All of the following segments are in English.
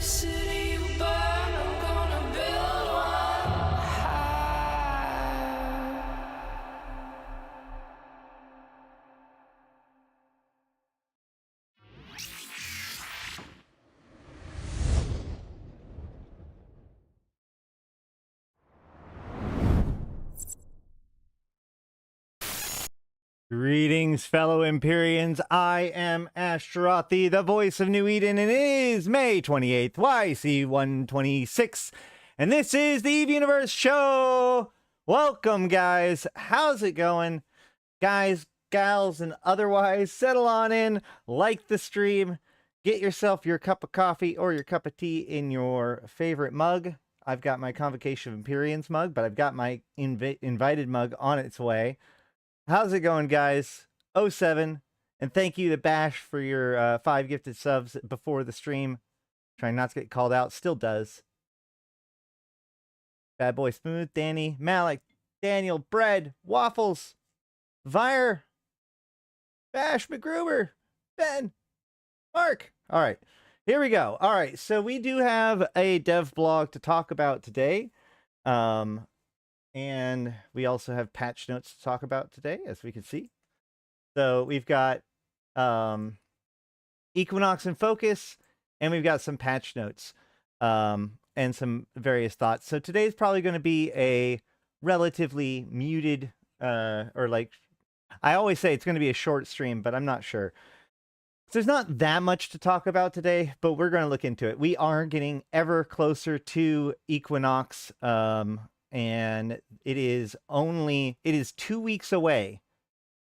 city you burn, I'm gonna build one high. Greetings, fellow Empyreans. I am Ashtarothi, the voice of New Eden, and it is May 28th, YC126, and this is the Eve Universe Show. Welcome, guys. How's it going? Guys, gals, and otherwise, settle on in, like the stream, get yourself your cup of coffee or your cup of tea in your favorite mug. I've got my Convocation of Empyreans mug, but I've got my invited mug on its way. How's it going, guys? 07, and thank you to Bash for your 5 gifted subs before the stream. Trying not to get called out, still does. Bad Boy Smooth, Danny, Malik, Daniel, Bread, Waffles, Vire, Bash, McGruber, Ben, Mark. All right, here we go. All right, so we do have a dev blog to talk about today. And we also have patch notes to talk about today, as we can see. So we've got Equinox in focus, and we've got some patch notes and some various thoughts. So today's probably going to be a relatively muted, or like, I always say it's going to be a short stream, but I'm not sure. So there's not that much to talk about today, but we're going to look into it. We are getting ever closer to Equinox, and it is 2 weeks away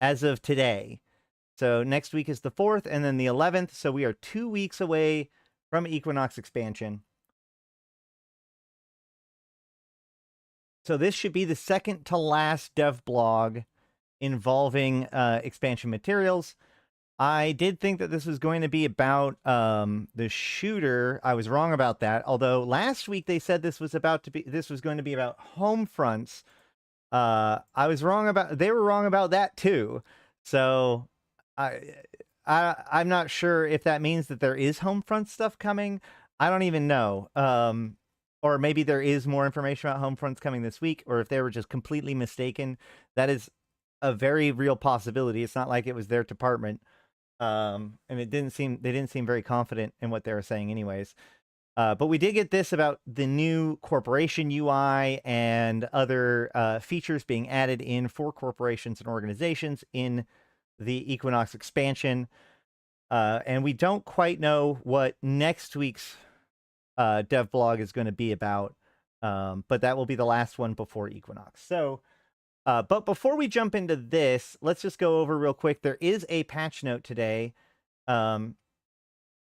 as of today. So next week is the 4th and then the 11th. So we are 2 weeks away from Equinox expansion. So this should be the second to last dev blog involving expansion materials. I did think that this was going to be about the shooter. I was wrong about that. Although last week they said this was going to be about home fronts. I was wrong about. They were wrong about that too. So I'm not sure if that means that there is home front stuff coming. I don't even know. Or maybe there is more information about home fronts coming this week, or if they were just completely mistaken. That is a very real possibility. It's not like it was their department. And they didn't seem very confident in what they were saying anyways. But we did get this about the new corporation UI and other features being added in for corporations and organizations in the Equinox expansion. And we don't quite know what next week's dev blog is going to be about, but that will be the last one before Equinox. So but before we jump into this, let's just go over real quick. There is a patch note today,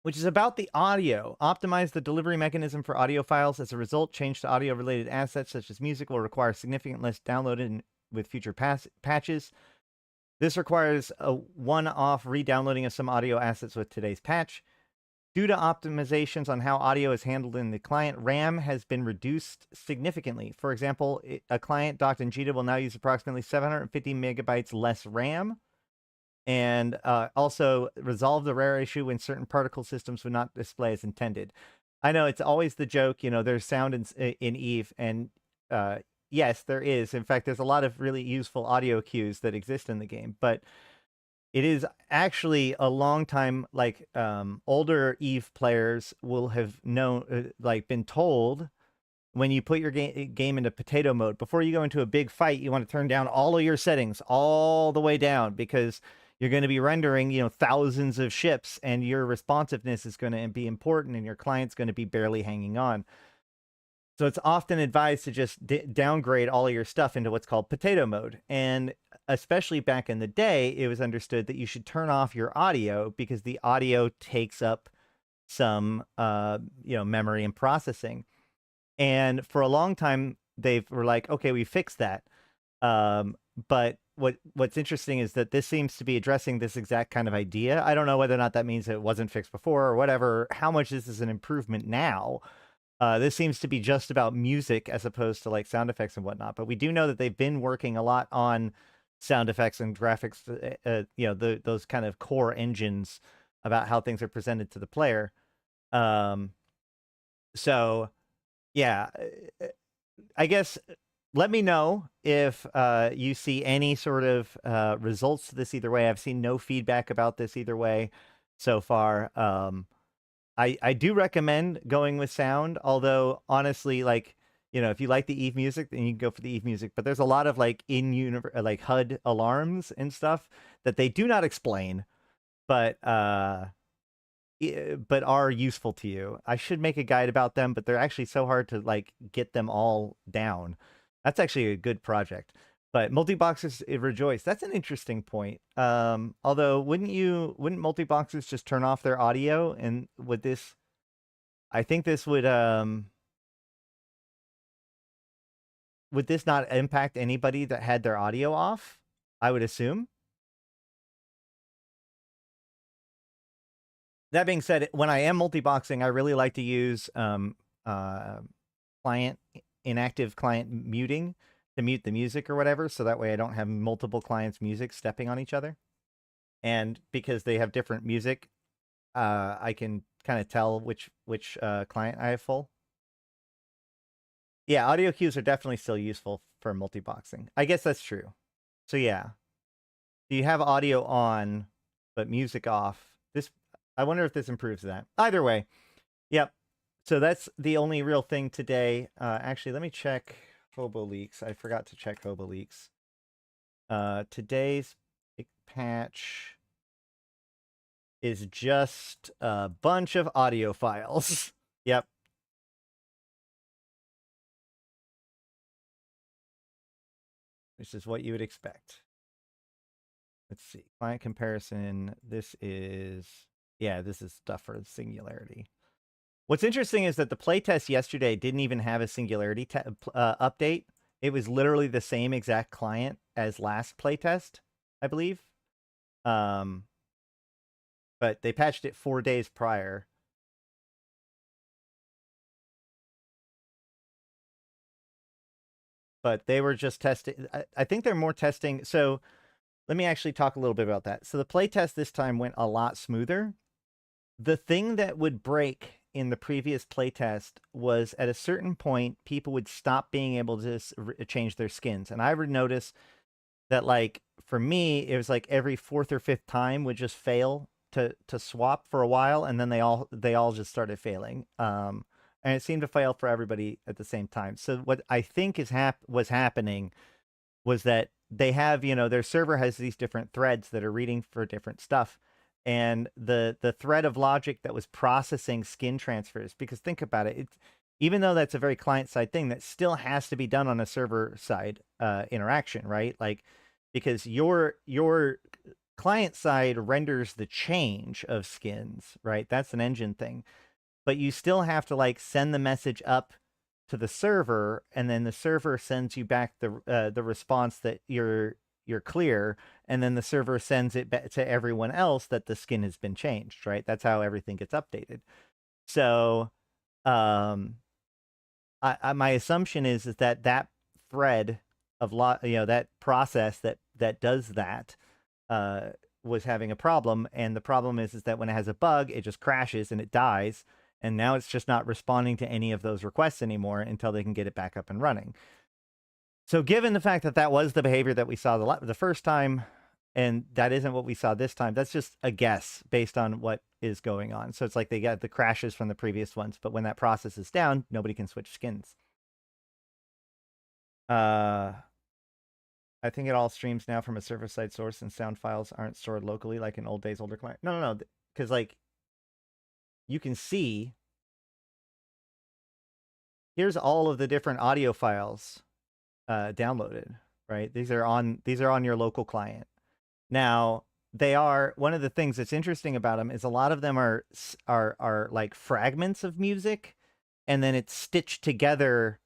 which is about the audio. Optimize the delivery mechanism for audio files. As a result, change to audio-related assets such as music will require significant less downloaded with future patches. This requires a one-off re-downloading of some audio assets with today's patch. Due to optimizations on how audio is handled in the client, RAM has been reduced significantly. For example, a client docked in GDA will now use approximately 750 megabytes less RAM, and also resolve the rare issue when certain particle systems would not display as intended. I know it's always the joke, you know, there's sound in Eve, and yes, there is. In fact, there's a lot of really useful audio cues that exist in the game, but it is actually a long time, like, older Eve players will have known, been told, when you put your game into potato mode, before you go into a big fight, you want to turn down all of your settings all the way down, because you're going to be rendering, you know, thousands of ships, and your responsiveness is going to be important, and your client's going to be barely hanging on. So it's often advised to just downgrade all of your stuff into what's called potato mode. And especially back in the day, it was understood that you should turn off your audio because the audio takes up some, memory and processing. And for a long time, they were like, okay, we fixed that. But what's interesting is that this seems to be addressing this exact kind of idea. I don't know whether or not that means it wasn't fixed before or whatever, how much this is an improvement now. This seems to be just about music as opposed to like sound effects and whatnot. But we do know that they've been working a lot on sound effects and graphics, those kind of core engines about how things are presented to the player. So yeah, I guess let me know if you see any sort of results to this either way. I've seen no feedback about this either way so far. I do recommend going with sound, although honestly, like, you know, if you like the Eve music, then you can go for the Eve music. But there's a lot of like like HUD alarms and stuff that they do not explain, but but are useful to you. I should make a guide about them, but they're actually so hard to like get them all down. That's actually a good project. But multi-boxes rejoice. That's an interesting point. Although wouldn't multi-boxes just turn off their audio? And would this, I think this would this not impact anybody that had their audio off? I would assume. That being said, when I am multi-boxing, I really like to use client inactive client muting to mute the music or whatever, so that way I don't have multiple clients' music stepping on each other. And because they have different music, I can kind of tell which client I have full. Yeah, audio cues are definitely still useful for multi-boxing. I guess that's true. So yeah, do you have audio on but music off? This, I wonder if this improves that. Either way, yep. So that's the only real thing today. Actually, let me check Hobo Leaks. I forgot to check Hobo Leaks. Today's patch is just a bunch of audio files. Yep. Which is what you would expect. Let's see. Client comparison. This is, yeah, this is stuff for Singularity. What's interesting is that the playtest yesterday didn't even have a Singularity update. It was literally the same exact client as last playtest, I believe. But they patched it 4 days prior. But they were just testing. I think they're more testing. So let me actually talk a little bit about that. So the playtest this time went a lot smoother. The thing that would break in the previous playtest was at a certain point, people would stop being able to change their skins. And I would notice that, like, for me, it was like every fourth or fifth time would just fail to swap for a while, and then they all just started failing. And it seemed to fail for everybody at the same time. So what I think was happening was that they have, you know, their server has these different threads that are reading for different stuff. And the thread of logic that was processing skin transfers, because think about it, even though that's a very client-side thing, that still has to be done on a server-side interaction, right? Like, because your client-side renders the change of skins, right? That's an engine thing. But you still have to, like, send the message up to the server, and then the server sends you back the response that you're clear, and then the server sends it back to everyone else that the skin has been changed, right? That's how everything gets updated. So my assumption is that thread of that process that does that was having a problem, and the problem is that when it has a bug, it just crashes and it dies, and now it's just not responding to any of those requests anymore until they can get it back up and running. So given the fact that that was the behavior that we saw the first time, and that isn't what we saw this time, that's just a guess based on what is going on. So it's like they got the crashes from the previous ones, but when that process is down, nobody can switch skins. I think it all streams now from a server-side source, and sound files aren't stored locally like in old days, older client. No, because like you can see, here's all of the different audio files downloaded, right? These are on your local client. Now, they are, one of the things that's interesting about them is a lot of them are like fragments of music, and then it's stitched together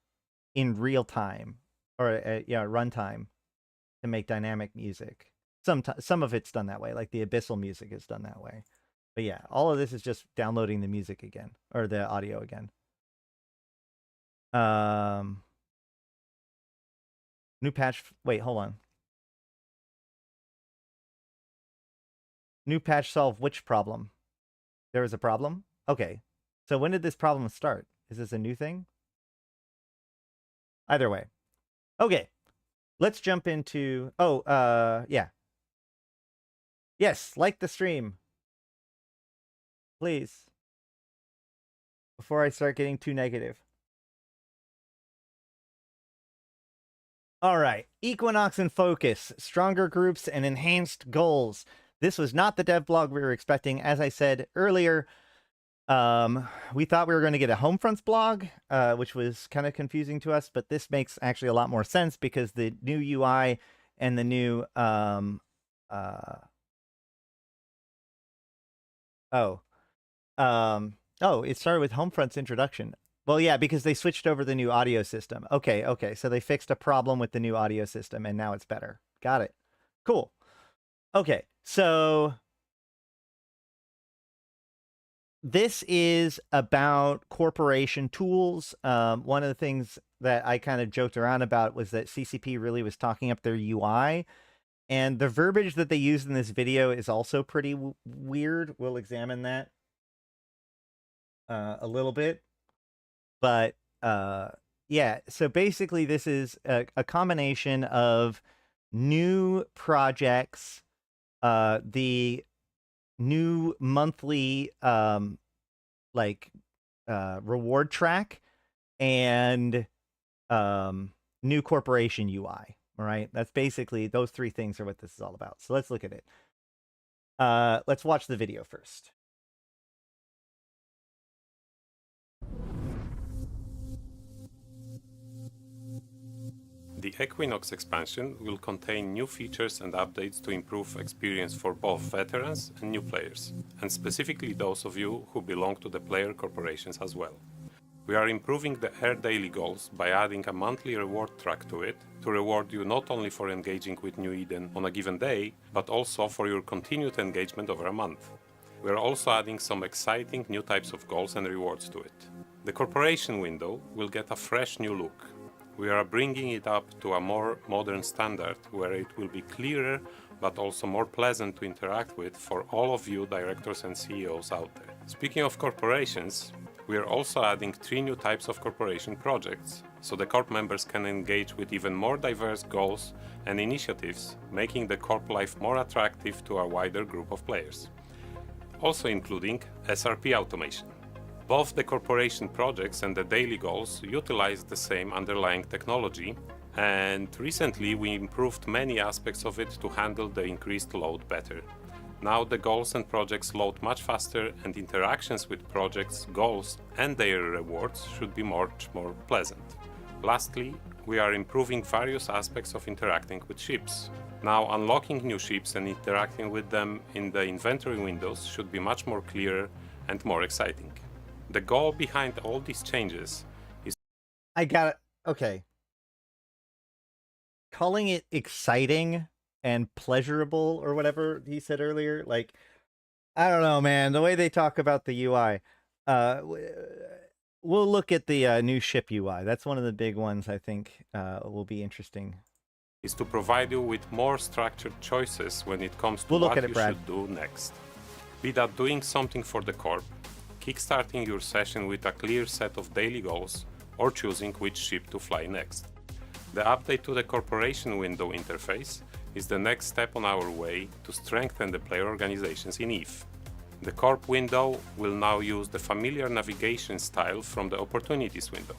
in real time, or runtime, to make dynamic music. Some of it's done that way, like the Abyssal music is done that way. But yeah, all of this is just downloading the music again, or the audio again. New patch. Wait, hold on. New patch solve which problem? There was a problem? Okay. So when did this problem start? Is this a new thing? Either way. Okay. Let's jump into... Oh, yeah. Yes, like the stream. Please. Before I start getting too negative. All right. Equinox and focus. Stronger groups and enhanced goals. This was not the dev blog we were expecting. As I said earlier, we thought we were going to get a Homefronts blog, which was kind of confusing to us, but this makes actually a lot more sense because the new UI and the new it started with Homefront's introduction. Well, yeah, because they switched over the new audio system. Okay, so they fixed a problem with the new audio system, and now it's better. Got it. Cool. Okay, so this is about corporation tools. One of the things that I kind of joked around about was that CCP really was talking up their UI, and the verbiage that they used in this video is also pretty weird. We'll examine that a little bit. But yeah, so basically this is a combination of new projects, the new monthly reward track, and new corporation UI. All right, that's basically those three things are what this is all about. So let's look at it. Let's watch the video first. The Equinox expansion will contain new features and updates to improve experience for both veterans and new players, and specifically those of you who belong to the player corporations as well. We are improving the Air Daily goals by adding a monthly reward track to it to reward you not only for engaging with New Eden on a given day, but also for your continued engagement over a month. We are also adding some exciting new types of goals and rewards to it. The corporation window will get a fresh new look. We are bringing it up to a more modern standard where it will be clearer but also more pleasant to interact with for all of you directors and CEOs out there. Speaking of corporations, we are also adding 3 new types of corporation projects, so the Corp members can engage with even more diverse goals and initiatives, making the Corp life more attractive to a wider group of players. Also including SRP automation. Both the corporation projects and the daily goals utilize the same underlying technology, and recently we improved many aspects of it to handle the increased load better. Now the goals and projects load much faster, and interactions with projects, goals and their rewards should be much more pleasant. Lastly, we are improving various aspects of interacting with ships. Now unlocking new ships and interacting with them in the inventory windows should be much more clear and more exciting. The goal behind all these changes is... I got it. Okay. Calling it exciting and pleasurable or whatever he said earlier, like, I don't know, man. The way they talk about the UI. We'll look at the new ship UI. That's one of the big ones I think will be interesting. Is to provide you with more structured choices when it comes to what you should do next. Be that doing something for the Corp, kickstarting your session with a clear set of daily goals, or choosing which ship to fly next. The update to the corporation window interface is the next step on our way to strengthen the player organizations in EVE. The Corp window will now use the familiar navigation style from the opportunities window,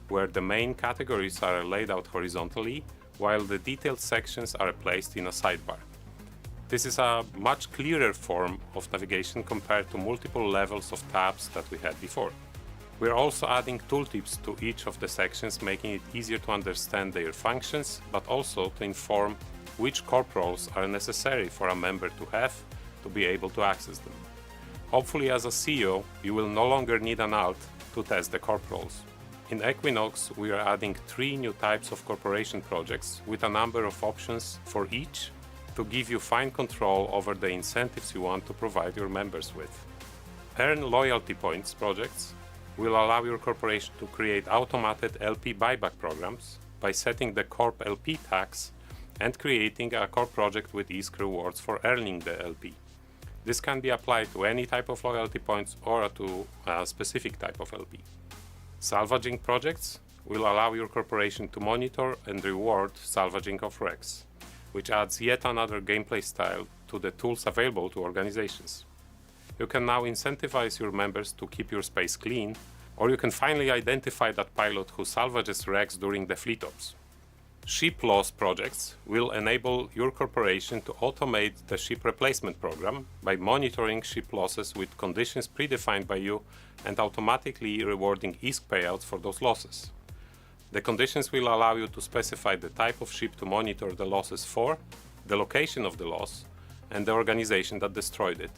where the main categories are laid out horizontally, while the detailed sections are placed in a sidebar. This is a much clearer form of navigation compared to multiple levels of tabs that we had before. We're also adding tooltips to each of the sections, making it easier to understand their functions, but also to inform which Corp roles are necessary for a member to have to be able to access them. Hopefully as a CEO, you will no longer need an alt to test the Corp roles. In Equinox, we are adding 3 new types of corporation projects with a number of options for each to give you fine control over the incentives you want to provide your members with. Earn loyalty points projects will allow your corporation to create automated LP buyback programs by setting the Corp LP tax and creating a Corp project with ISK rewards for earning the LP. This can be applied to any type of loyalty points or to a specific type of LP. Salvaging projects will allow your corporation to monitor and reward salvaging of wrecks, which adds yet another gameplay style to the tools available to organizations. You can now incentivize your members to keep your space clean, or you can finally identify that pilot who salvages wrecks during the fleet ops. Ship loss projects will enable your corporation to automate the ship replacement program by monitoring ship losses with conditions predefined by you and automatically rewarding ISK payouts for those losses. The conditions will allow you to specify the type of ship to monitor the losses for, the location of the loss, and the organization that destroyed it.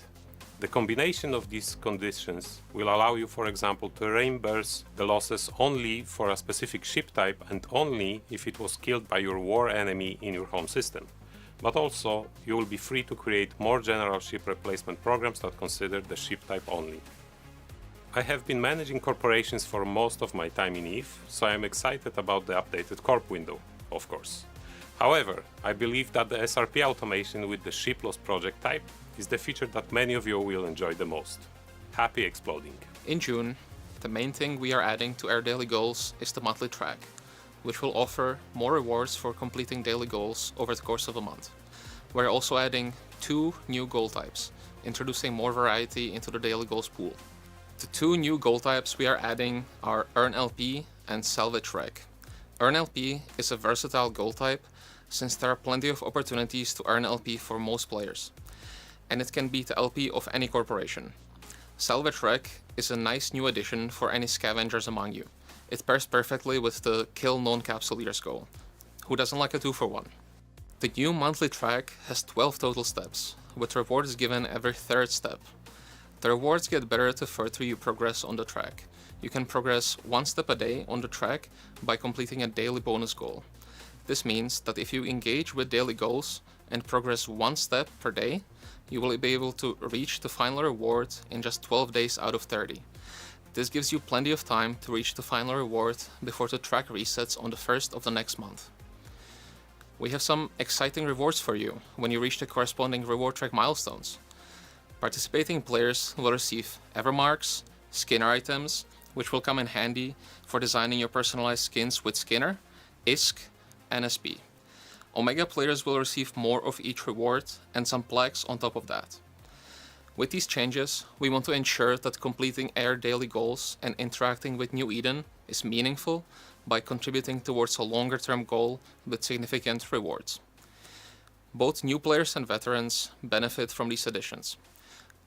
The combination of these conditions will allow you, for example, to reimburse the losses only for a specific ship type and only if it was killed by your war enemy in your home system. But also, you will be free to create more general ship replacement programs that consider the ship type only. I have been managing corporations for most of my time in EVE, so I am excited about the updated Corp window, of course. However, I believe that the SRP automation with the ship loss project type is the feature that many of you will enjoy the most. Happy exploding! In June, the main thing we are adding to our daily goals is the monthly track, which will offer more rewards for completing daily goals over the course of a month. We're also adding 2 new goal types, introducing more variety into the daily goals pool. The 2 new goal types we are adding are Earn LP and Salvage Wreck. Earn LP is a versatile goal type since there are plenty of opportunities to earn LP for most players, and it can beat the LP of any corporation. Salvage Wreck is a nice new addition for any scavengers among you. It pairs perfectly with the Kill Non-Capsuleers goal. Who doesn't like a 2-for-1? The new monthly track has 12 total steps, with rewards given every 3rd step. The rewards get better the further you progress on the track. You can progress 1 step a day on the track by completing a daily bonus goal. This means that if you engage with daily goals and progress 1 step per day, you will be able to reach the final reward in just 12 days out of 30. This gives you plenty of time to reach the final reward before the track resets on the 1st of the next month. We have some exciting rewards for you when you reach the corresponding reward track milestones. Participating players will receive Evermarks, Skinner items, which will come in handy for designing your personalized skins with Skinner, ISK, and SP. Omega players will receive more of each reward and some plaques on top of that. With these changes, we want to ensure that completing our daily goals and interacting with New Eden is meaningful by contributing towards a longer-term goal with significant rewards. Both new players and veterans benefit from these additions.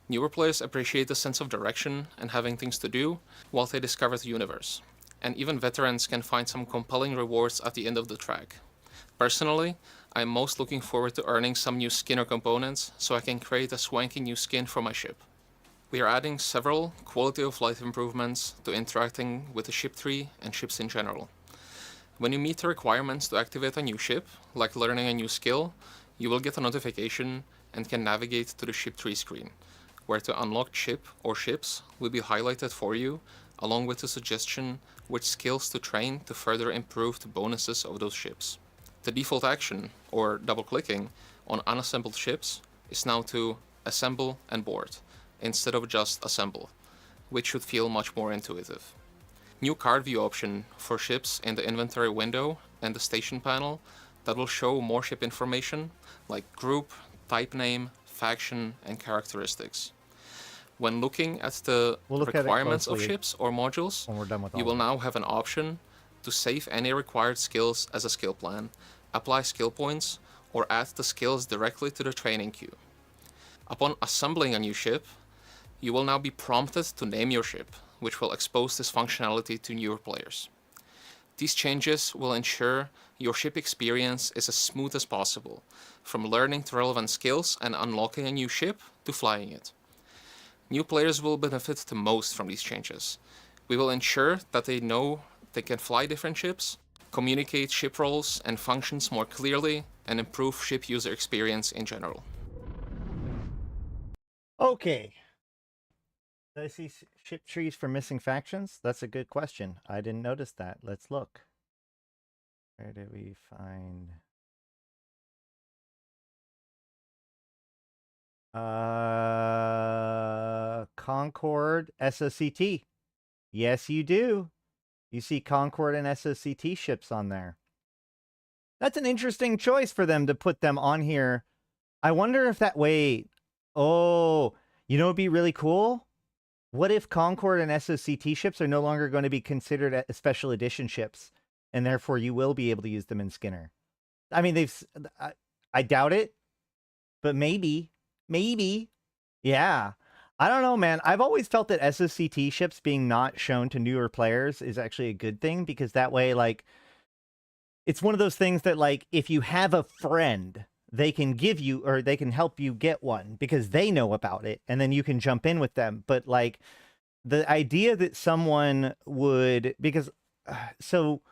Newer players appreciate the sense of direction and having things to do while they discover the universe, and even veterans can find some compelling rewards at the end of the track. Personally, I'm most looking forward to earning some new Skinner components so I can create a swanky new skin for my ship. We are adding several quality of life improvements to interacting with the ship tree and ships in general. When you meet the requirements to activate a new ship, like learning a new skill, you will get a notification and can navigate to the ship tree screen, where the unlocked ship or ships will be highlighted for you, along with a suggestion which skills to train to further improve the bonuses of those ships. The default action, or double-clicking, on unassembled ships is now to assemble and board, instead of just assemble, which should feel much more intuitive. New card view option for ships in the inventory window and the station panel that will show more ship information like group, type name, faction, and characteristics. When looking at the requirements of ships or modules, when we're done with you all will of now have an option to save any required skills as a skill plan, apply skill points, or add the skills directly to the training queue. Upon assembling a new ship, you will now be prompted to name your ship, which will expose this functionality to newer players. These changes will ensure your ship experience is as smooth as possible, from learning the relevant skills and unlocking a new ship to flying it. New players will benefit the most from these changes. We will ensure that they know they can fly different ships, communicate ship roles and functions more clearly, and improve ship user experience in general. Okay. Did I see ship trees for missing factions? That's a good question. I didn't notice that. Let's look. Where did we find... Concord SOCT. Yes, you do. You see Concord and SOCT ships on there. That's an interesting choice for them to put them on here. I wonder if that way... Oh, you know what would be really cool? What if Concord and SOCT ships are no longer going to be considered as special edition ships, and therefore you will be able to use them in Skinner? I mean, I doubt it, but maybe. Yeah. I don't know, man. I've always felt that SOCT ships being not shown to newer players is actually a good thing, because that way, like, it's one of those things that, like, if you have a friend, they can give you, or they can help you get one because they know about it, and then you can jump in with them. But, like, the idea that someone would, because, so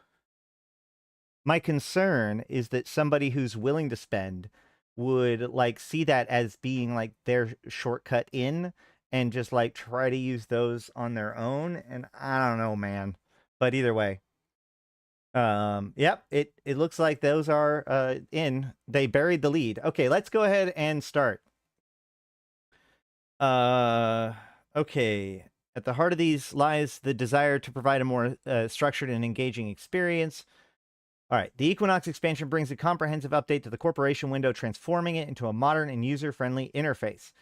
my concern is that somebody who's willing to spend would, like, see that as being, like, their shortcut in, and just, like, try to use those on their own. And I don't know, man. But either way. Yep, it looks like those are in. They buried the lead. Okay, let's go ahead and start. Okay. At the heart of these lies the desire to provide a more structured and engaging experience. All right, the Equinox expansion brings a comprehensive update to the corporation window, transforming it into a modern and user-friendly interface.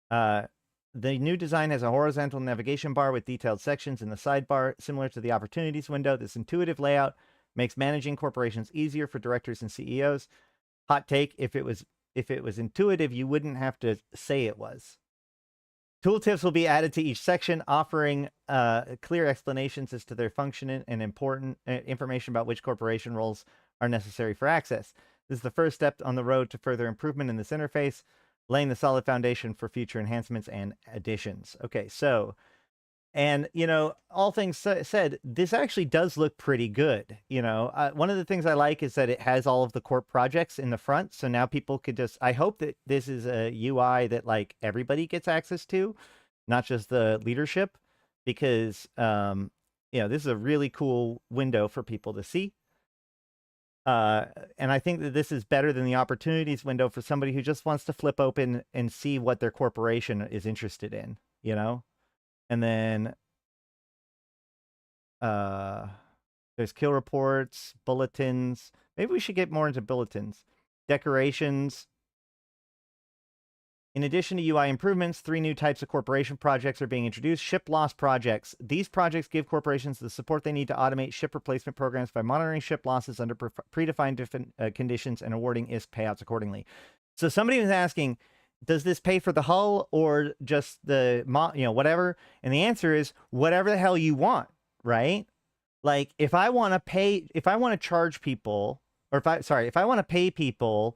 The new design has a horizontal navigation bar with detailed sections in the sidebar, similar to the Opportunities window. This intuitive layout makes managing corporations easier for directors and CEOs. Hot take, if it was intuitive, you wouldn't have to say it was. Tooltips will be added to each section, offering clear explanations as to their function and important information about which corporation roles are necessary for access. This is the first step on the road to further improvement in this interface, laying the solid foundation for future enhancements and additions. Okay, so, and, you know, all things said, this actually does look pretty good. You know, one of the things I like is that it has all of the corp projects in the front. So now people could just, I hope that this is a UI that, like, everybody gets access to, not just the leadership, because, you know, this is a really cool window for people to see. And I think that this is better than the Opportunities window for somebody who just wants to flip open and see what their corporation is interested in, you know? And then there's kill reports, bulletins. Maybe we should get more into bulletins. Decorations. In addition to UI improvements, 3 new types of corporation projects are being introduced. Ship loss projects. These projects give corporations the support they need to automate ship replacement programs by monitoring ship losses under predefined conditions and awarding ISK payouts accordingly. So somebody was asking, does this pay for the hull or just the, you know, whatever? And the answer is whatever the hell you want, right? Like, if I want to charge people, or if I want to pay people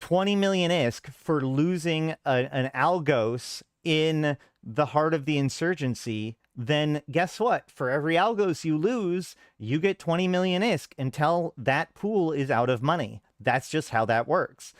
20 million ISK for losing an Algos in the heart of the Insurgency, then guess what? For every Algos you lose, you get 20 million ISK until that pool is out of money. That's just how that works.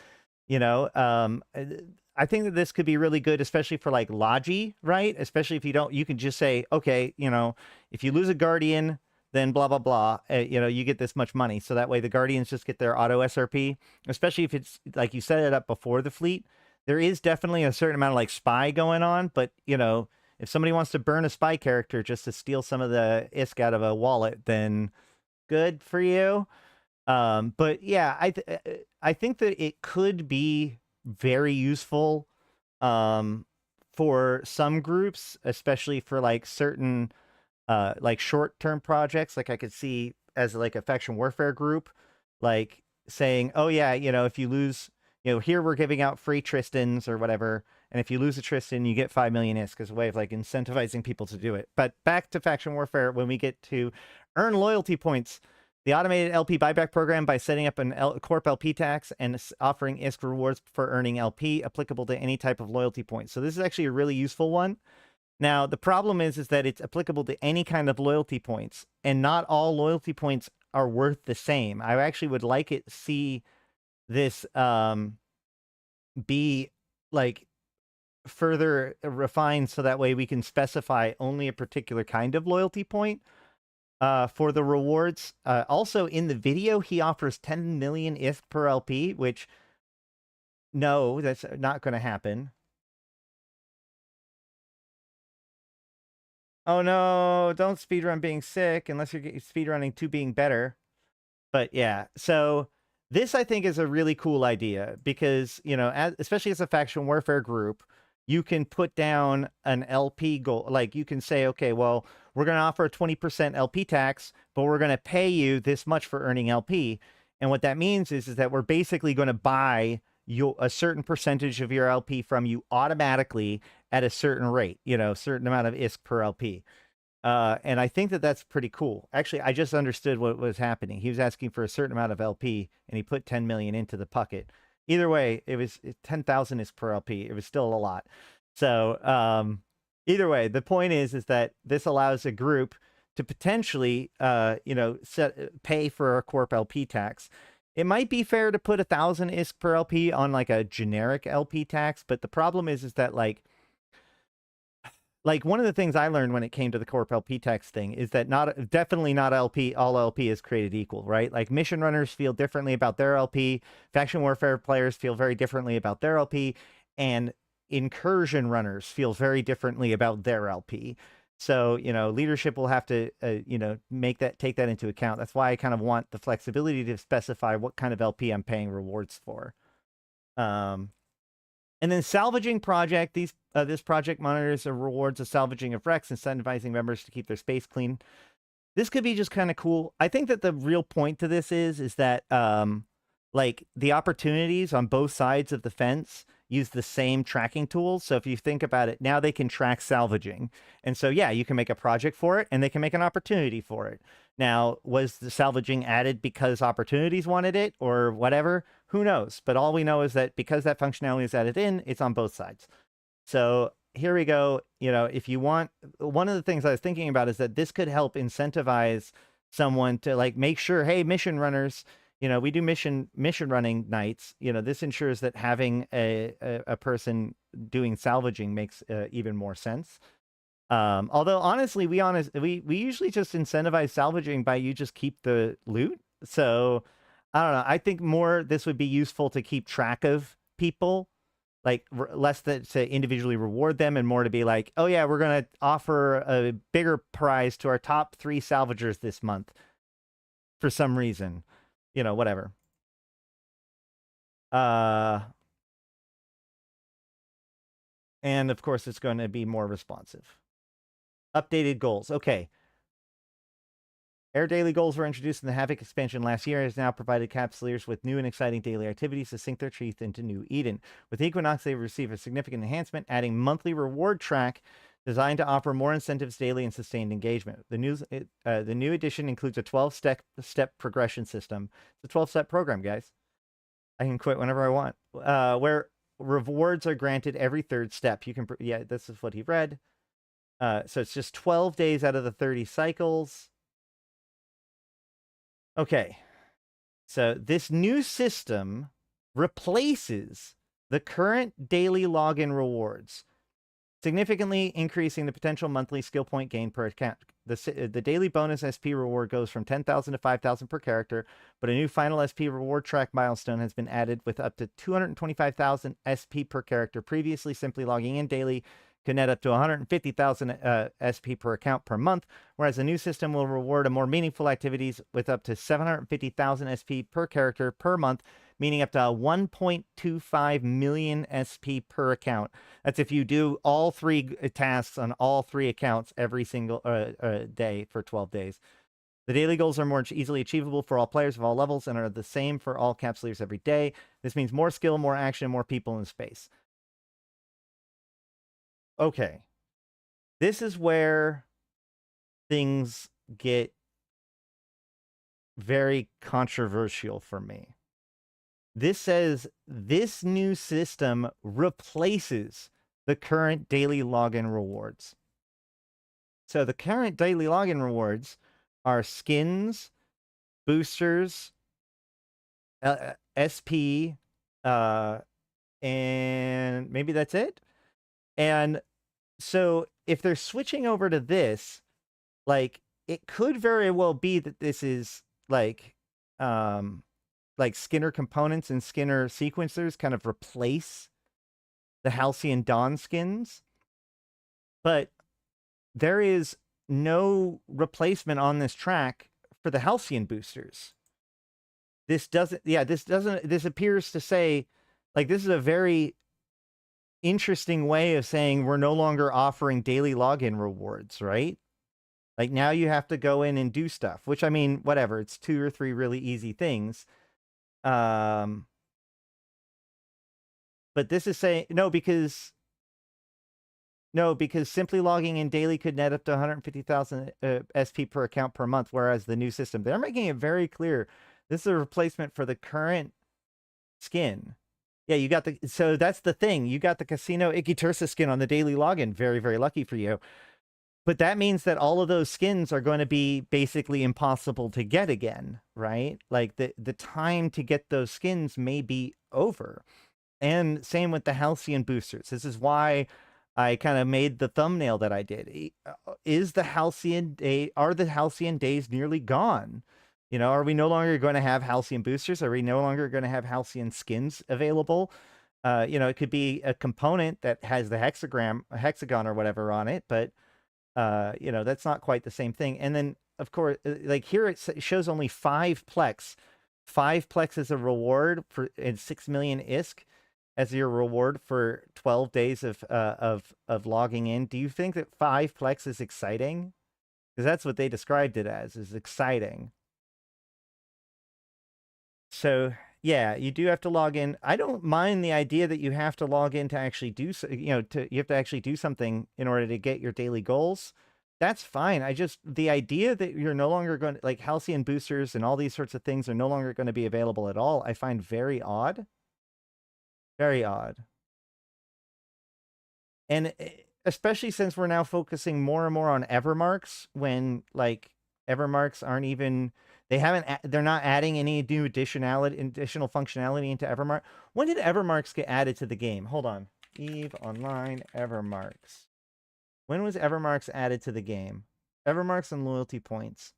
You know, I think that this could be really good, especially for, like, Logi, right? Especially if you can just say, okay, you know, if you lose a Guardian, then blah, blah, blah, you know, you get this much money. So that way the Guardians just get their auto SRP, especially if it's, like, you set it up before the fleet. There is definitely a certain amount of, like, spy going on, but, you know, if somebody wants to burn a spy character just to steal some of the ISK out of a wallet, then good for you. But yeah, I think that it could be very useful for some groups, especially for, like, certain like short-term projects. Like, I could see as, like, a faction warfare group, like, saying, oh yeah, you know, if you lose, you know, here we're giving out free Tristans or whatever, and if you lose a Tristan, you get 5 million ISK as a way of, like, incentivizing people to do it. But back to faction warfare, when we get to earn loyalty points. The automated LP buyback program, by setting up an Corp LP tax and offering ISK rewards for earning LP, applicable to any type of loyalty points. So this is actually a really useful one. Now, the problem is that it's applicable to any kind of loyalty points, and not all loyalty points are worth the same. I actually would like it see this be, like, further refined, so that way we can specify only a particular kind of loyalty point for the rewards. Also, in the video, he offers 10 million ISK per LP, which, no, that's not going to happen. Oh no, don't speedrun being sick unless you're speedrunning to being better. But yeah, so this I think is a really cool idea because, you know, especially as a faction warfare group, you can put down an LP goal. Like you can say, okay, well, we're going to offer a 20% LP tax, but we're going to pay you this much for earning LP. And what that means is that we're basically going to buy a certain percentage of your LP from you automatically at a certain rate, you know, certain amount of ISK per LP. And I think that that's pretty cool. Actually, I just understood what was happening. He was asking for a certain amount of LP, and he put 10 million into the bucket. Either way, it was 10,000 is per LP. It was still a lot. So either way, the point is that this allows a group to potentially, you know, pay for a corp LP tax. It might be fair to put 1,000 ISK per LP on like a generic LP tax, but the problem is that like one of the things I learned when it came to the corp LP tax thing is that definitely not all LP is created equal, right? Like mission runners feel differently about their LP, faction warfare players feel very differently about their LP, and incursion runners feel very differently about their LP. So, you know, leadership will have to, you know, take that into account. That's why I kind of want the flexibility to specify what kind of LP I'm paying rewards for. And then salvaging project, this project monitors the rewards of salvaging of wrecks, incentivizing members to keep their space clean. This could be just kind of cool. I think that the real point to this is that like the opportunities on both sides of the fence use the same tracking tools. So if you think about it, now they can track salvaging. And so, yeah, you can make a project for it and they can make an opportunity for it. Now, was the salvaging added because opportunities wanted it or whatever? Who knows? But all we know is that because that functionality is added in, it's on both sides. So here we go. You know, if you want, one of the things I was thinking about is that this could help incentivize someone to like make sure, hey, mission runners, you know, we do mission running nights. You know, this ensures that having a person doing salvaging makes even more sense. Although honestly, we usually just incentivize salvaging by you just keep the loot. So I don't know. I think more this would be useful to keep track of people, like less to individually reward them and more to be like, oh yeah, we're going to offer a bigger prize to our top 3 salvagers this month for some reason. You know, whatever. And of course, it's going to be more responsive. Updated goals. Okay. Air daily goals were introduced in the Havoc expansion last year. It has now provided capsuleers with new and exciting daily activities to sink their teeth into New Eden. With Equinox, they receive a significant enhancement, adding monthly reward track designed to offer more incentives daily and sustained engagement. The new edition includes a 12-step progression system. It's a 12-step program, guys. I can quit whenever I want. Where rewards are granted every 3rd step. You can, yeah, this is what he read. So it's just 12 days out of the 30 cycles. Okay. So this new system replaces the current daily login rewards, significantly increasing the potential monthly skill point gain per account. The daily bonus SP reward goes from 10,000 to 5,000 per character, but a new final SP reward track milestone has been added with up to 225,000 SP per character. Previously, simply logging in daily could net up to 150,000 SP per account per month, whereas the new system will reward a more meaningful activities with up to 750,000 SP per character per month, meaning up to 1.25 million SP per account. That's if you do all 3 tasks on all 3 accounts every single day for 12 days. The daily goals are more easily achievable for all players of all levels and are the same for all capsuleers every day. This means more skill, more action, more people in space. Okay. This is where things get very controversial for me. This says this new system replaces the current daily login rewards. So the current daily login rewards are skins, boosters, SP, and maybe that's it. And so if they're switching over to this, like it could very well be that this is like Skinner components and Skinner sequencers kind of replace the Halcyon Dawn skins. But there is no replacement on this track for the Halcyon boosters. This appears to say, like, this is a very interesting way of saying we're no longer offering daily login rewards, right? Like, now you have to go in and do stuff, which, I mean, whatever, it's 2 or 3 really easy things. But this is saying, because simply logging in daily could net up to 150,000 SP per account per month, whereas the new system, they're making it very clear, this is a replacement for the current skin. Yeah, you got so that's the thing. You got the Casino Ikitursa skin on the daily login. Very, very lucky for you. But that means that all of those skins are going to be basically impossible to get again, right? Like, the time to get those skins may be over. And same with the Halcyon boosters. This is why I kind of made the thumbnail that I did. Are the Halcyon days nearly gone? You know, are we no longer going to have Halcyon boosters? Are we no longer going to have Halcyon skins available? You know, it could be a component that has the hexagon or whatever on it, but you know, that's not quite the same thing. And then, of course, like here it shows only 5 Plex. 5 Plex is a reward for, and 6 million ISK as your reward for 12 days of logging in. Do you think that 5 Plex is exciting? Because that's what they described it as, is exciting. So yeah, you do have to log in. I don't mind the idea that you have to log in to actually do, you have to actually do something in order to get your daily goals. That's fine. The idea that you're no longer going to, like, Halcyon boosters and all these sorts of things are no longer going to be available at all, I find very odd. Very odd. And especially since we're now focusing more and more on Evermarks, when, like, Evermarks aren't even, they're not adding any new additional functionality into Evermark. When did Evermarks get added to the game? Hold on. EVE Online Evermarks. When was Evermarks added to the game? Evermarks and loyalty points.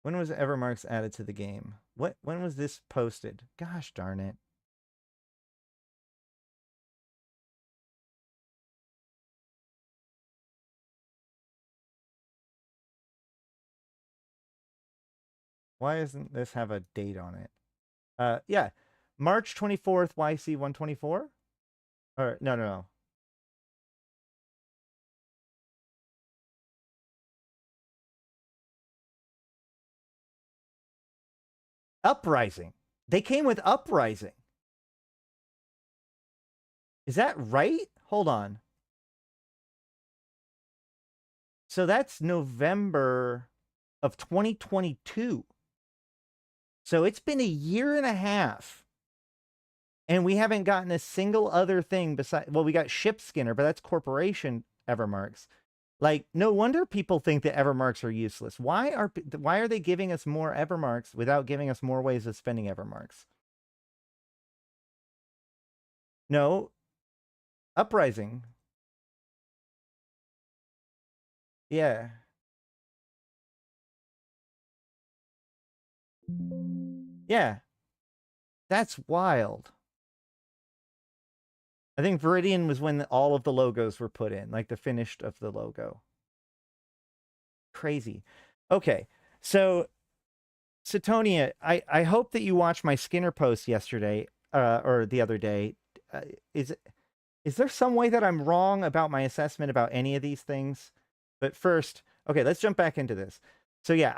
When was Evermarks added to the game? When was this posted? Gosh darn it. Why doesn't this have a date on it? Yeah. March 24th, YC124? Or, no. Uprising. They came with Uprising. Is that right? Hold on. So that's November of 2022. So it's been a year and a half. And we haven't gotten a single other thing besides, well, we got Ship Skinner, but that's corporation Evermarks. Like, no wonder people think that Evermarks are useless. Why are they giving us more Evermarks without giving us more ways of spending Evermarks? No. Uprising. Yeah. Yeah. That's wild. I think Viridian was when all of the logos were put in, like the finished of the logo. Crazy. Okay, so Satonia, I hope that you watched my Skinner post yesterday, or the other day. Is there some way that I'm wrong about my assessment about any of these things? But first, okay, let's jump back into this. So yeah,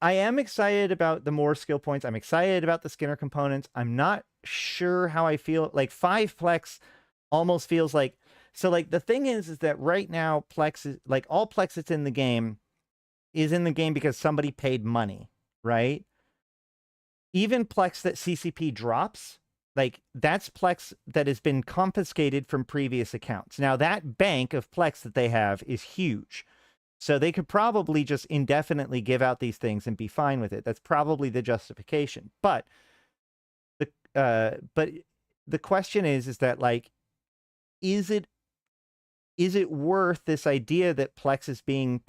I am excited about the more skill points. I'm excited about the Skinner components. I'm not sure how I feel. Like 5 Plex almost feels like, so like the thing is that right now Plex is, like, all Plex that's in the game is in the game because somebody paid money, right? Even Plex that CCP drops, like, that's Plex that has been confiscated from previous accounts. Now that bank of Plex that they have is huge. So they could probably just indefinitely give out these things and be fine with it. That's probably the justification. But the question is that, like, is it worth this idea that Plex is being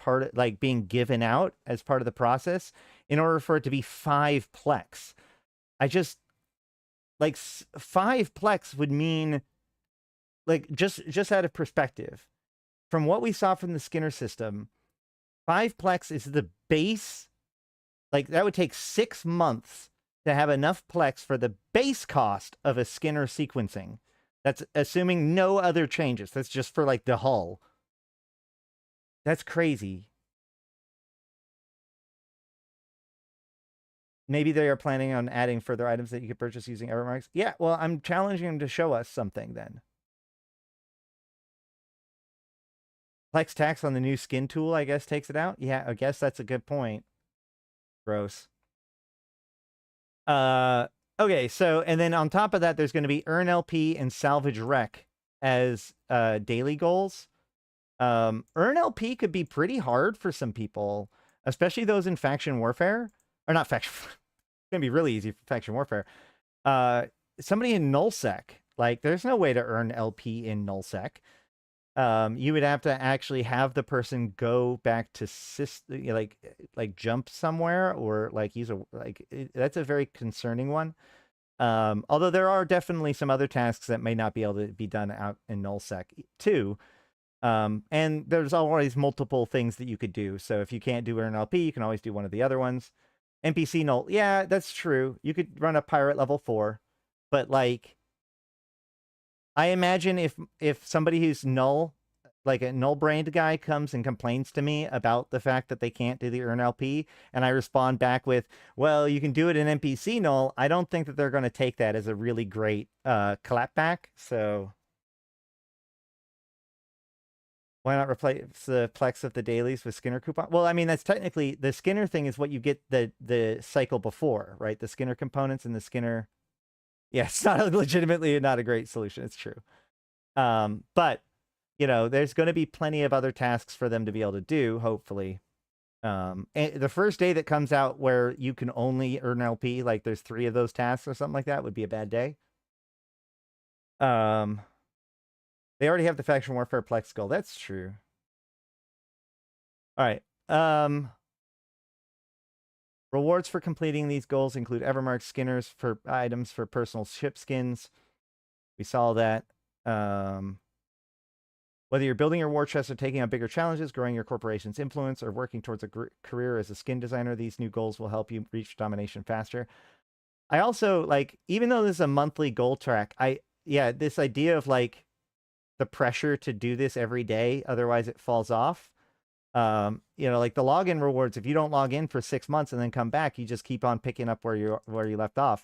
being given out as part of the process in order for it to be 5 Plex? I just, like, 5 Plex would mean, like, just out of perspective, from what we saw from the Skinner system, 5-plex is the base. Like, that would take 6 months to have enough plex for the base cost of a Skinner sequencing. That's assuming no other changes. That's just for, like, the hull. That's crazy. Maybe they are planning on adding further items that you could purchase using Evermarks. Yeah, well, I'm challenging them to show us something then. Plex tax on the new skin tool, I guess, takes it out. Yeah, I guess that's a good point. Gross. Okay, so, and then on top of that, there's going to be Earn LP and Salvage Rec as daily goals. Earn LP could be pretty hard for some people, especially those in faction warfare. Or not faction. It's going to be really easy for faction warfare. Somebody in nullsec, like, there's no way to earn LP in nullsec. You would have to actually have the person go back to like jump somewhere, or like use a that's a very concerning one. Although there are definitely some other tasks that may not be able to be done out in nullsec too. And there's always multiple things that you could do. So if you can't do earn LP, you can always do one of the other ones. NPC null, yeah, that's true. You could run a pirate level 4, but like, I imagine if somebody who's null, like a null-brained guy, comes and complains to me about the fact that they can't do the earn LP, and I respond back with, well, you can do it in NPC null, I don't think that they're going to take that as a really great clapback, so why not replace the plex of the dailies with Skinner coupon? Well, I mean, that's technically, the Skinner thing is what you get the cycle before, right? The Skinner components and the Skinner... Yeah, it's not legitimately not a great solution. It's true. But, you know, there's going to be plenty of other tasks for them to be able to do, hopefully. And the first day that comes out where you can only earn LP, like there's 3 of those tasks or something like that, would be a bad day. They already have the faction warfare plex goal. That's true. All right. Rewards for completing these goals include Evermark Skinners for items for personal ship skins. We saw that. Whether you're building your war chest or taking on bigger challenges, growing your corporation's influence, or working towards a career as a skin designer, these new goals will help you reach domination faster. I also, like, even though this is a monthly goal track, this idea of, like, the pressure to do this every day, otherwise it falls off. You know, like the login rewards, if you don't log in for 6 months and then come back, you just keep on picking up where you left off.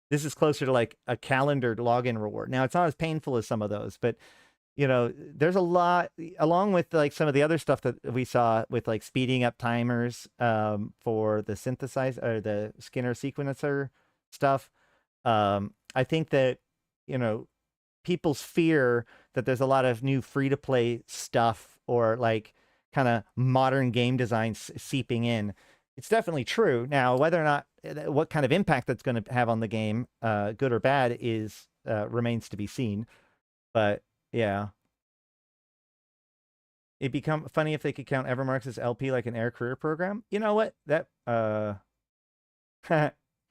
This is closer to like a calendared login reward. Now, it's not as painful as some of those, but you know, there's a lot, along with like some of the other stuff that we saw with like speeding up timers for the synthesizer or the Skinner sequencer stuff. I think that, you know, people's fear that there's a lot of new free-to-play stuff or like kind of modern game design seeping in. It's definitely true. Now, whether or not, what kind of impact that's going to have on the game, good or bad, is remains to be seen. But yeah, it'd become funny if they could count Evermarks as LP like an air career program. You know what? That that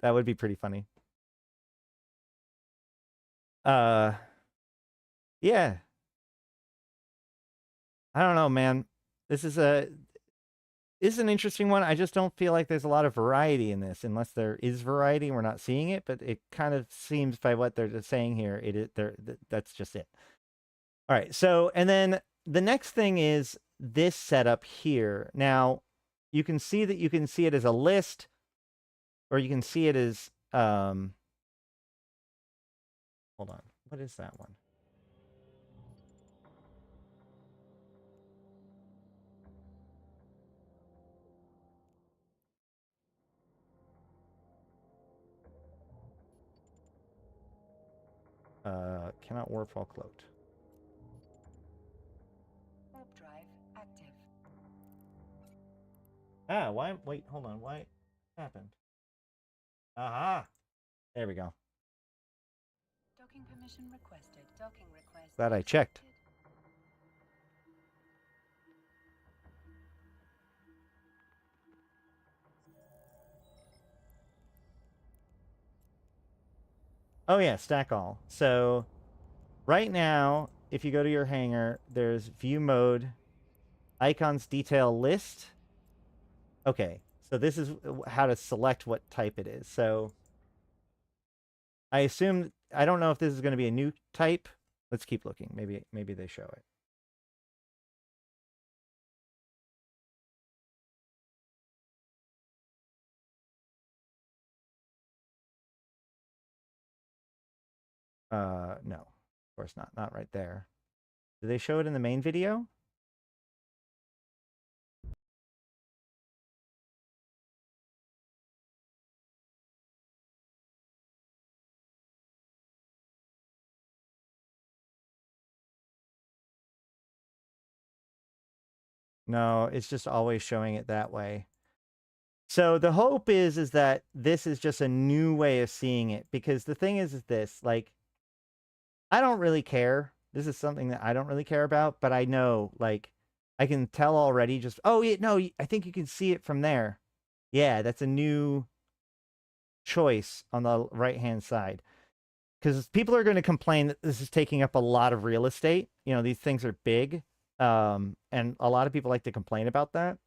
would be pretty funny. Yeah. I don't know, man. This is an interesting one. I just don't feel like there's a lot of variety in this, unless there is variety and we're not seeing it. But it kind of seems by what they're saying here, that's just it. All right. So, and then the next thing is this setup here. Now, you can see it as a list, or you can see it as hold on. What is that one? Cannot warp while cloaked. Warp drive active. Ah, why? Wait, hold on. Why happened? Aha! There we go. Docking permission requested. Docking request. Glad I checked. Oh yeah, stack all. So right now, if you go to your hangar, there's view mode, icons detail list. Okay, so this is how to select what type it is. So I assume, I don't know if this is going to be a new type. Let's keep looking. Maybe they show it. No, of course not. Not right there. Do they show it in the main video? No, it's just always showing it that way. So the hope is that this is just a new way of seeing it, because the thing is this, like, I don't really care. This is something that I don't really care about, but I know, like, I can tell already just, oh, yeah, no, I think you can see it from there. Yeah, that's a new choice on the right-hand side. Because people are going to complain that this is taking up a lot of real estate. You know, these things are big. And a lot of people like to complain about that.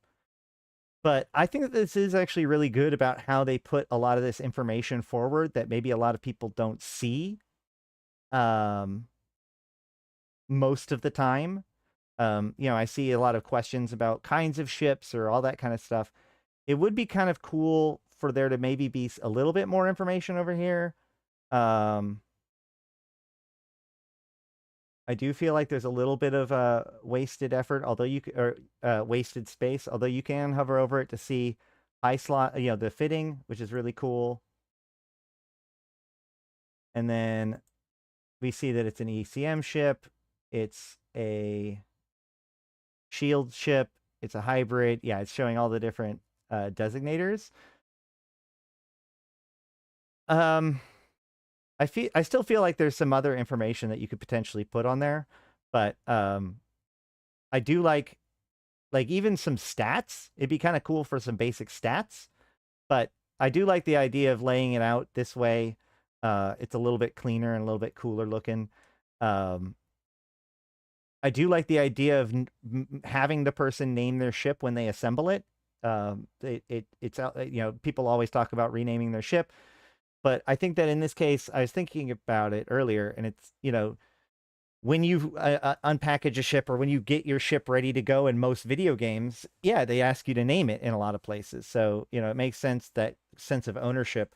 But I think that this is actually really good about how they put a lot of this information forward that maybe a lot of people don't see most of the time. You know, I see a lot of questions about kinds of ships or all that kind of stuff. It would be kind of cool for there to maybe be a little bit more information over here. I do feel like there's a little bit of wasted effort, although you or wasted space, although you can hover over it to see high slot, you know, the fitting, which is really cool. And then we see that it's an ECM ship, it's a shield ship, it's a hybrid. Yeah, it's showing all the different designators. I still feel like there's some other information that you could potentially put on there, but I do like even some stats. It'd be kind of cool for some basic stats, but I do like the idea of laying it out this way. It's a little bit cleaner and a little bit cooler looking. I do like the idea of having the person name their ship when they assemble it. It's out, you know, people always talk about renaming their ship, but I think that in this case, I was thinking about it earlier, and it's, you know, when you unpackage a ship or when you get your ship ready to go in most video games, yeah, they ask you to name it in a lot of places. So, you know, it makes sense, that sense of ownership,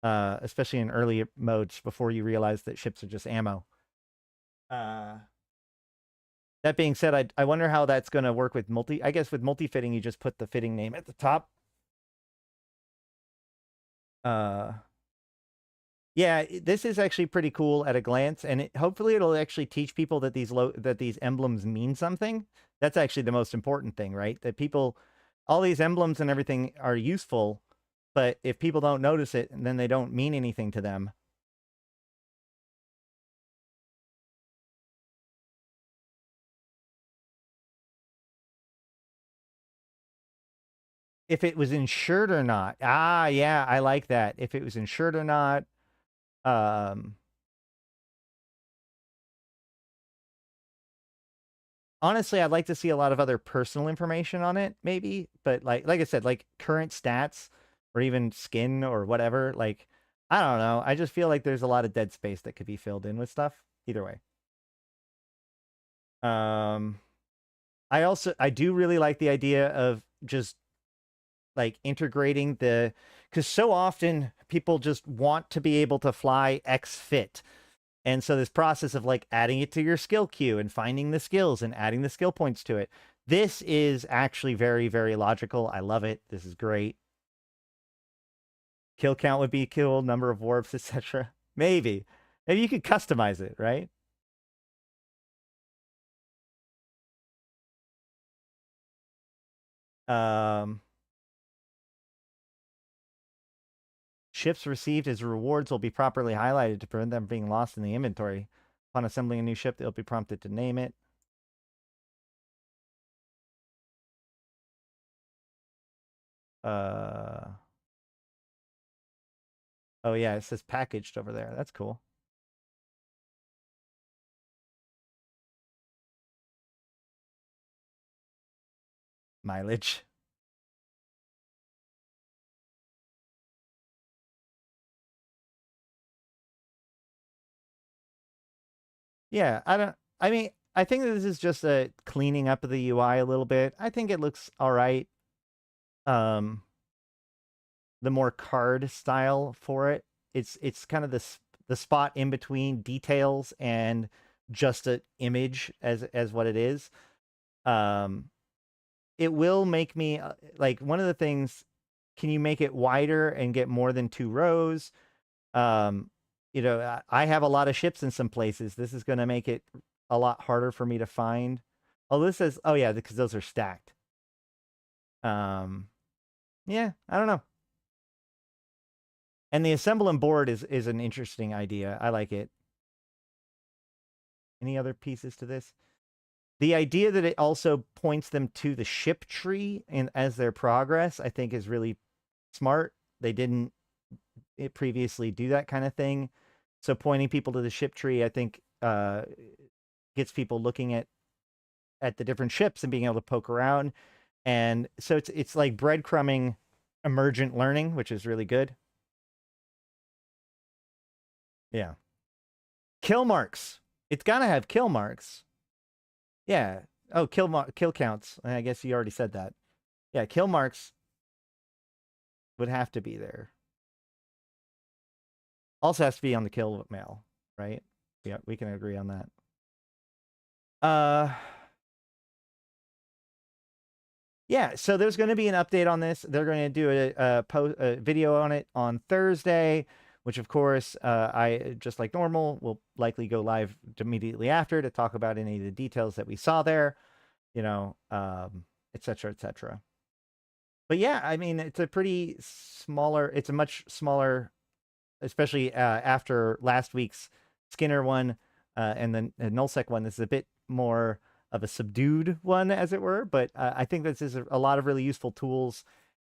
especially in early modes before you realize that ships are just ammo. That being said, I wonder how that's going to work with I guess with multi-fitting, you just put the fitting name at the top. Yeah, this is actually pretty cool at a glance, and hopefully it'll actually teach people that these emblems mean something. That's actually the most important thing, right? That people, all these emblems and everything are useful, but if people don't notice it, then they don't mean anything to them. If it was insured or not. Ah, yeah, I like that. If it was insured or not. Honestly, I'd like to see a lot of other personal information on it, maybe. But like I said, like current stats or even skin or whatever. Like, I don't know. I just feel like there's a lot of dead space that could be filled in with stuff. Either way. I do really like the idea of just like integrating because so often people just want to be able to fly X fit. And so this process of like adding it to your skill queue and finding the skills and adding the skill points to it, this is actually very, very logical. I love it. This is great. Kill count would be cool, number of warps, etc. Maybe you could customize it, right? Ships received as rewards will be properly highlighted to prevent them being lost in the inventory. Upon assembling a new ship, they'll be prompted to name it. Oh yeah, it says packaged over there. That's cool. mileage. Yeah, I mean, I think that this is just a cleaning up of the UI a little bit. I think it looks all right. The more card style for it, it's kind of the spot in between details and just an image as what it is. It will make me like one of the things. Can you make it wider and get more than 2 rows? You know, I have a lot of ships in some places. This is going to make it a lot harder for me to find. Oh, this says, oh yeah, because those are stacked. Yeah, I don't know. And the assemble and board is an interesting idea. I like it. Any other pieces to this? The idea that it also points them to the ship tree and as their progress, I think is really smart. They didn't previously do that kind of thing. So pointing people to the ship tree, I think, gets people looking at the different ships and being able to poke around. And so it's like breadcrumbing emergent learning, which is really good. Yeah. Kill marks. It's got to have kill marks. Yeah. Oh, kill counts. I guess you already said that. Yeah, kill marks would have to be there. Also has to be on the kill mail, right? Yeah, we can agree on that. Yeah, so there's going to be an update on this. They're going to do a video on it on Thursday, which of course, I just like normal will likely go live immediately after to talk about any of the details that we saw there, you know, et cetera, et cetera. But yeah, I mean, it's a pretty smaller. It's a much smaller, especially after last week's Skinner one and then the nullsec one. This is a bit more of a subdued one, as it were. But I think this is a lot of really useful tools,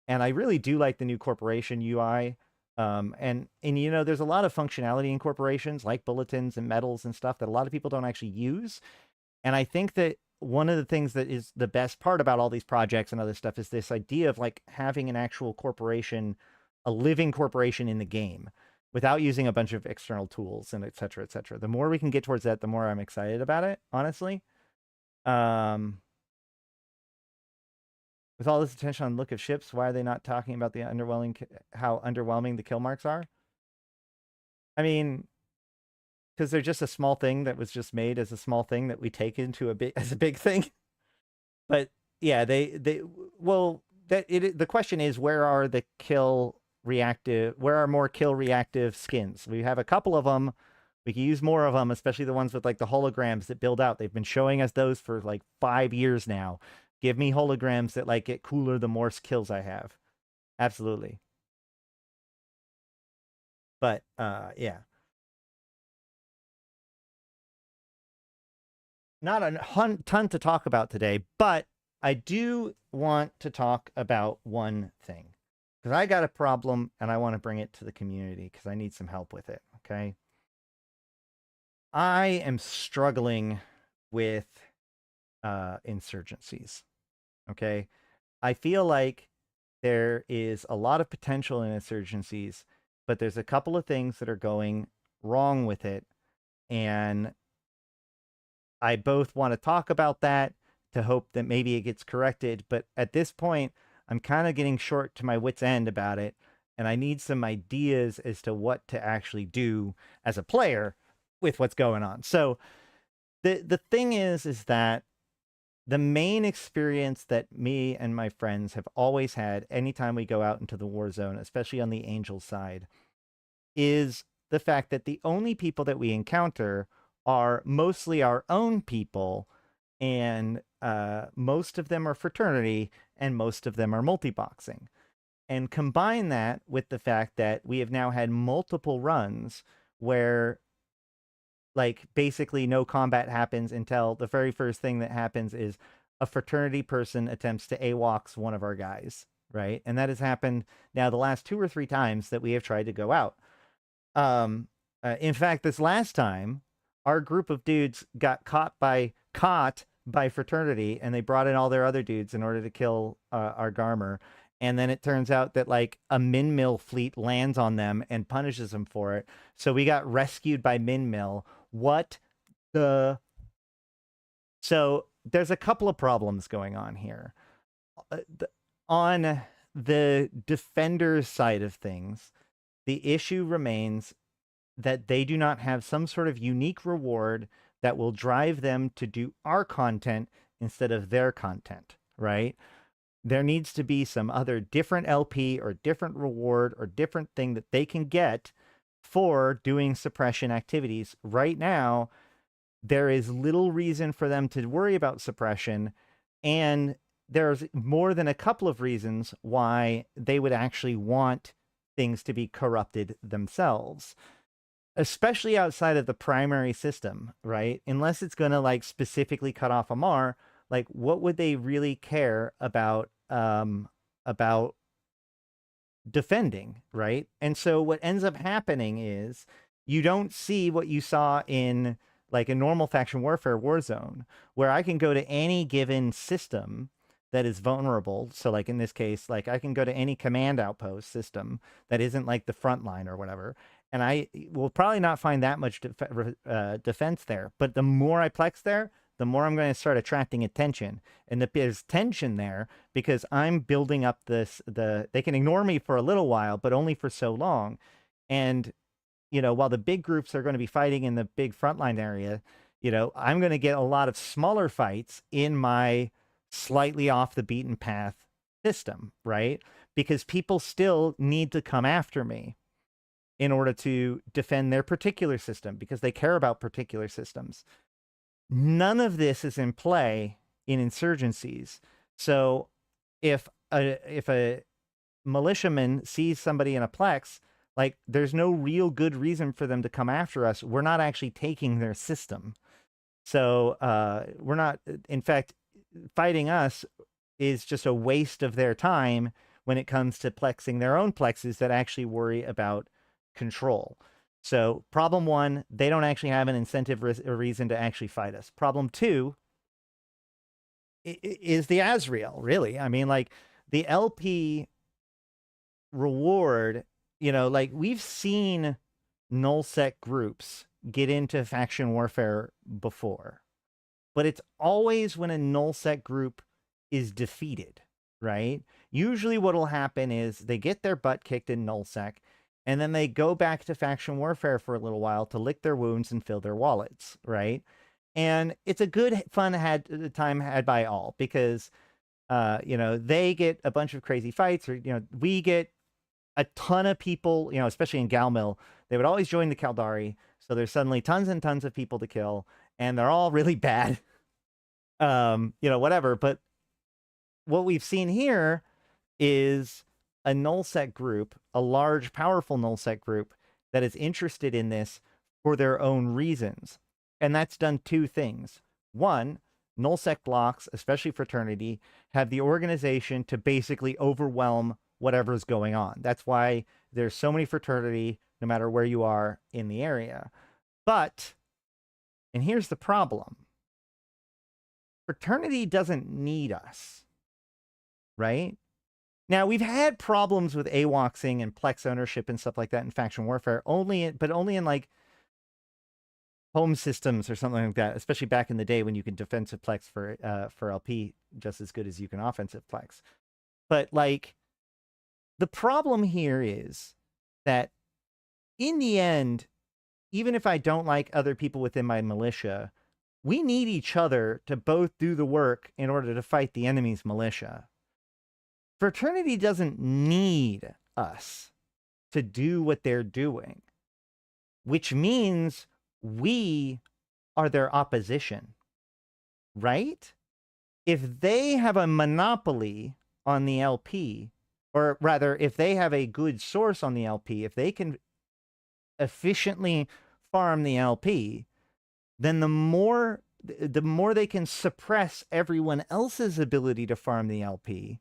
and I really do like the new corporation UI. And you know, there's a lot of functionality in corporations like bulletins and medals and stuff that a lot of people don't actually use. And I think that one of the things that is the best part about all these projects and other stuff is this idea of like having an actual corporation, a living corporation in the game without using a bunch of external tools and et cetera, et cetera. The more we can get towards that, the more I'm excited about it, honestly. With all this attention on look of ships, why are they not talking about the how underwhelming the kill marks are? I mean, because they're just a small thing that was just made as a small thing that we take into as a big thing. But yeah, the question is, where are the where are more kill reactive skins? We have a couple of them. We can use more of them, especially the ones with like the holograms that build out. They've been showing us those for like 5 years now. Give me holograms that like get cooler the more kills I have. Absolutely. But yeah. Not a ton to talk about today, but I do want to talk about one thing. Because I got a problem and I want to bring it to the community because I need some help with it, okay? I am struggling with insurgencies, okay? I feel like there is a lot of potential in insurgencies, but there's a couple of things that are going wrong with it, and I both want to talk about that to hope that maybe it gets corrected, but at this point, I'm kind of getting short to my wit's end about it, and I need some ideas as to what to actually do as a player with what's going on. So the thing is that the main experience that me and my friends have always had anytime we go out into the war zone, especially on the Angel side, is the fact that the only people that we encounter are mostly our own people, and most of them are fraternity, and most of them are multi-boxing. And combine that with the fact that we have now had multiple runs where like basically no combat happens until the very first thing that happens is a fraternity person attempts to AWOX one of our guys, right? And that has happened now the last 2 or 3 times that we have tried to go out. In fact, this last time, our group of dudes got caught by by Fraternity, and they brought in all their other dudes in order to kill our Garmer. And then it turns out that like a Min Mill fleet lands on them and punishes them for it. So we got rescued by Min Mill. What the? So there's a couple of problems going on here. On the defender's side of things, the issue remains that they do not have some sort of unique reward that will drive them to do our content instead of their content, right? There needs to be some other different LP or different reward or different thing that they can get for doing suppression activities. Right now, there is little reason for them to worry about suppression, and there's more than a couple of reasons why they would actually want things to be corrupted themselves, especially outside of the primary system, right? Unless it's going to like specifically cut off Amar, like what would they really care about defending, right? And so what ends up happening is you don't see what you saw in like a normal faction warfare war zone, where I can go to any given system that is vulnerable. So like in this case, like I can go to any command outpost system that isn't like the front line or whatever, and I will probably not find that much defense there. But the more I plex there, the more I'm going to start attracting attention. And there's tension there because I'm building up they can ignore me for a little while, but only for so long. And, you know, while the big groups are going to be fighting in the big frontline area, you know, I'm going to get a lot of smaller fights in my slightly off the beaten path system, right? Because people still need to come after me in order to defend their particular system because they care about particular systems. None of this is in play in insurgencies. So if a militiaman sees somebody in a plex, like there's no real good reason for them to come after us. We're not actually taking their system. So we're not, in fact, fighting us is just a waste of their time when it comes to plexing their own plexes that actually worry about control. So problem one, they don't actually have an incentive or reason to actually fight us. Problem two is the Azrael, really. I mean, like the LP reward, you know, like we've seen nullsec groups get into faction warfare before, but it's always when a nullsec group is defeated, right? Usually what will happen is they get their butt kicked in nullsec, and then they go back to faction warfare for a little while to lick their wounds and fill their wallets, right? And it's a good, fun time had by all because, you know, they get a bunch of crazy fights, or, you know, we get a ton of people, you know, especially in Galmil, they would always join the Caldari. So there's suddenly tons and tons of people to kill, and they're all really bad, you know, whatever. But what we've seen here is a nullsec group, a large, powerful nullsec group that is interested in this for their own reasons. And that's done two things. One, nullsec blocks, especially Fraternity, have the organization to basically overwhelm whatever's going on. That's why there's so many Fraternity, no matter where you are in the area. But, and here's the problem, Fraternity doesn't need us, right? Now, we've had problems with AWOXing and Plex ownership and stuff like that in faction warfare, only in like home systems or something like that, especially back in the day when you can defensive Plex for LP just as good as you can offensive Plex. But like, the problem here is that in the end, even if I don't like other people within my militia, we need each other to both do the work in order to fight the enemy's militia. Fraternity doesn't need us to do what they're doing, which means we are their opposition, right? If they have a monopoly on the LP, or rather, if they have a good source on the LP, if they can efficiently farm the LP, then the more they can suppress everyone else's ability to farm the LP,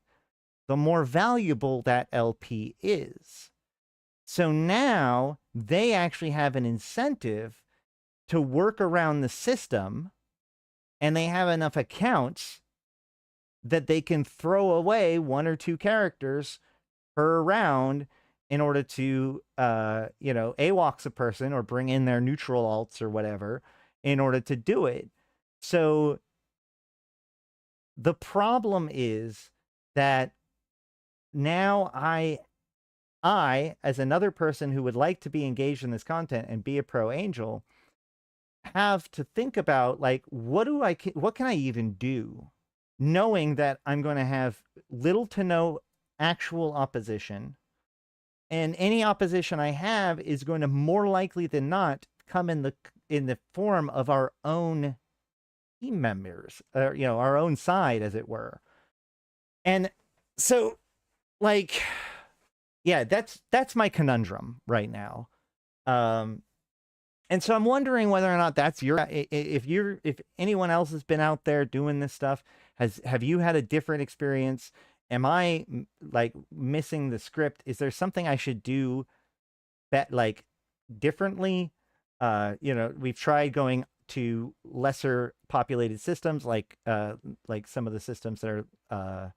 the more valuable that LP is. So now they actually have an incentive to work around the system and they have enough accounts that they can throw away 1 or 2 characters per round in order to, AWOX a person or bring in their neutral alts or whatever in order to do it. So the problem is that now I, as another person who would like to be engaged in this content and be a pro angel, have to think about, like, what can I even do, knowing that I'm going to have little to no actual opposition, and any opposition I have is going to more likely than not come in the form of our own team members, our own side, as it were. And so, like, yeah, that's my conundrum right now. And so I'm wondering whether or not that's if anyone else has been out there doing this stuff, have you had a different experience? Am I like missing the script? Is there something I should do that, like, differently? We've tried going to lesser populated systems, like some of the systems that are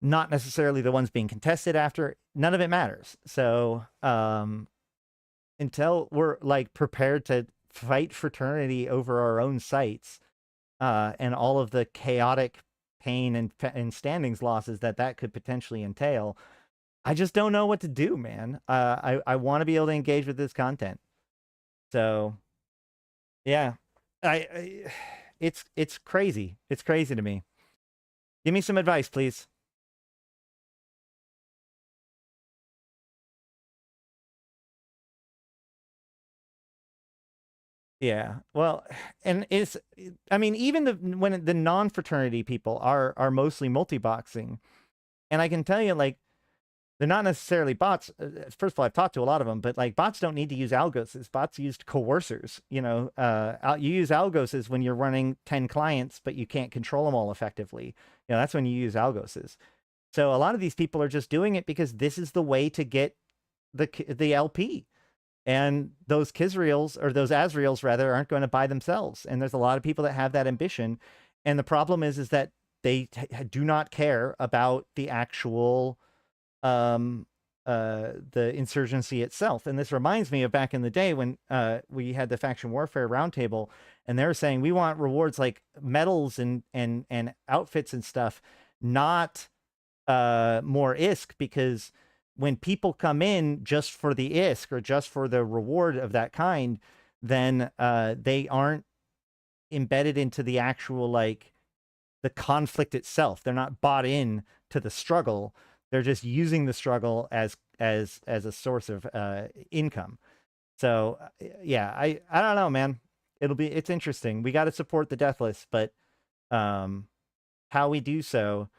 not necessarily the ones being contested after. None of it matters. So until we're, like, prepared to fight fraternity over our own sites, and all of the chaotic pain and standings losses that could potentially entail, I just don't know what to do, man. I want to be able to engage with this content. So yeah, it's crazy. It's crazy to me. Give me some advice, please. Yeah, well, and even when the non-fraternity people are mostly multi-boxing, and I can tell you, like, they're not necessarily bots. First of all, I've talked to a lot of them, but, like, bots don't need to use algoses. Bots used coercers. You use algoses when you're running 10 clients, but you can't control them all effectively. That's when you use algoses. So a lot of these people are just doing it because this is the way to get the LP. And those Kizreels, or those Azraels rather, aren't going to buy themselves. And there's a lot of people that have that ambition. And the problem is that they do not care about the actual, the insurgency itself. And this reminds me of back in the day when we had the faction warfare roundtable, and they were saying we want rewards like medals and outfits and stuff, not more ISK, because when people come in just for the ISK or just for the reward of that kind, then they aren't embedded into the actual, like, the conflict itself. They're not bought in to the struggle. They're just using the struggle as a source of income. So yeah, I don't know, man. It's interesting. We got to support the Deathless, but how we do so,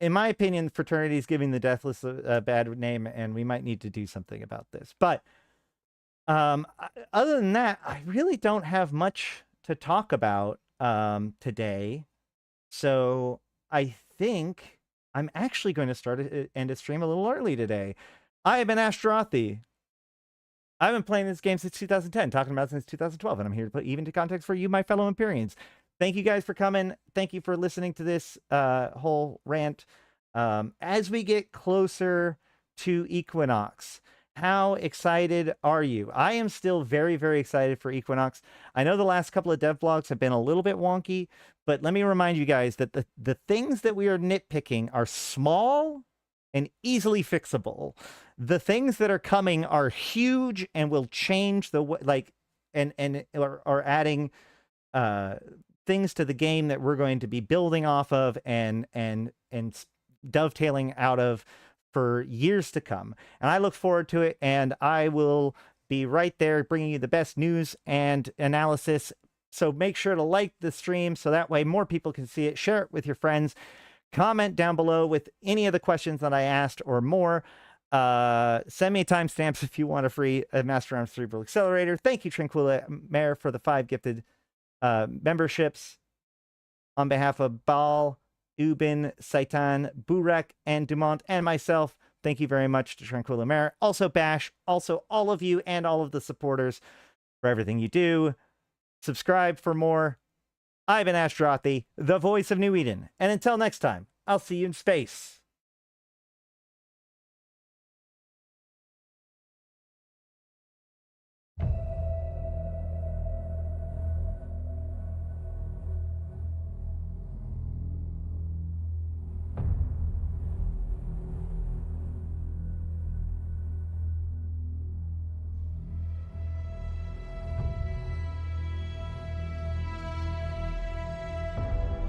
in my opinion, fraternity is giving the Deathless a bad name, and we might need to do something about this. But other than that, I really don't have much to talk about today. So I think I'm actually going to end a stream a little early today. I have been Ashtarothi. I've been playing this game since 2010, talking about it since 2012, and I'm here to put even to context for you, my fellow Empyreans. Thank you guys for coming. Thank you for listening to this whole rant. As we get closer to Equinox, how excited are you? I am still very, very excited for Equinox. I know the last couple of dev blogs have been a little bit wonky, but let me remind you guys that the things that we are nitpicking are small and easily fixable. The things that are coming are huge and will change the way, like, and are adding things to the game that we're going to be building off of and dovetailing out of for years to come. And I look forward to it, and I will be right there bringing you the best news and analysis. So make sure to like the stream so that way more people can see it. Share it with your friends. Comment down below with any of the questions that I asked or more. Send me timestamps if you want a free Master Arms Cerebral Accelerator. Thank you, Tranquilla Mare, for the 5 gifted memberships. On behalf of Baal, Ubin, Saitan, Burek, and Dumont, and myself, thank you very much to Tranquilla Mare. Also Bash, also all of you and all of the supporters for everything you do. Subscribe for more. I've been Ashtarothi, the voice of New Eden. And until next time, I'll see you in space.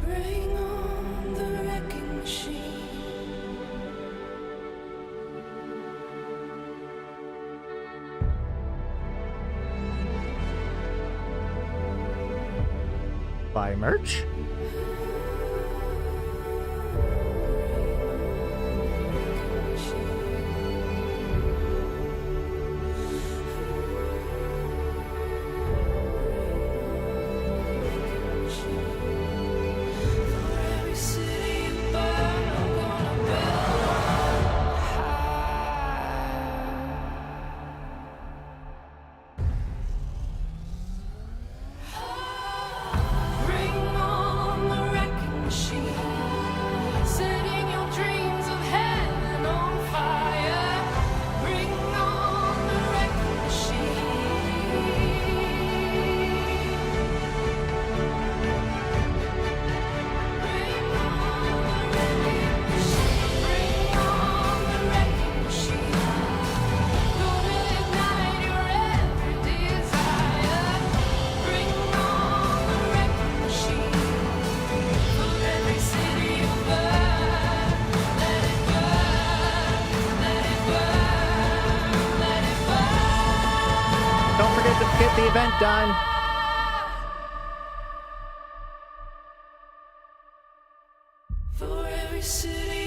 Bring on the wrecking machine. Buy merch? Every city you burn, I'm gonna build high. Bring on the wrecking machine, setting your dreams of heaven on fire. Bring on the wrecking machine. Bring on the wrecking machine. Bring on the wrecking machine. Gonna ignite your every desire. Bring on the wrecking machine. For every city you burn, let it burn, let it burn, let it burn. Don't forget to get the event done. For every city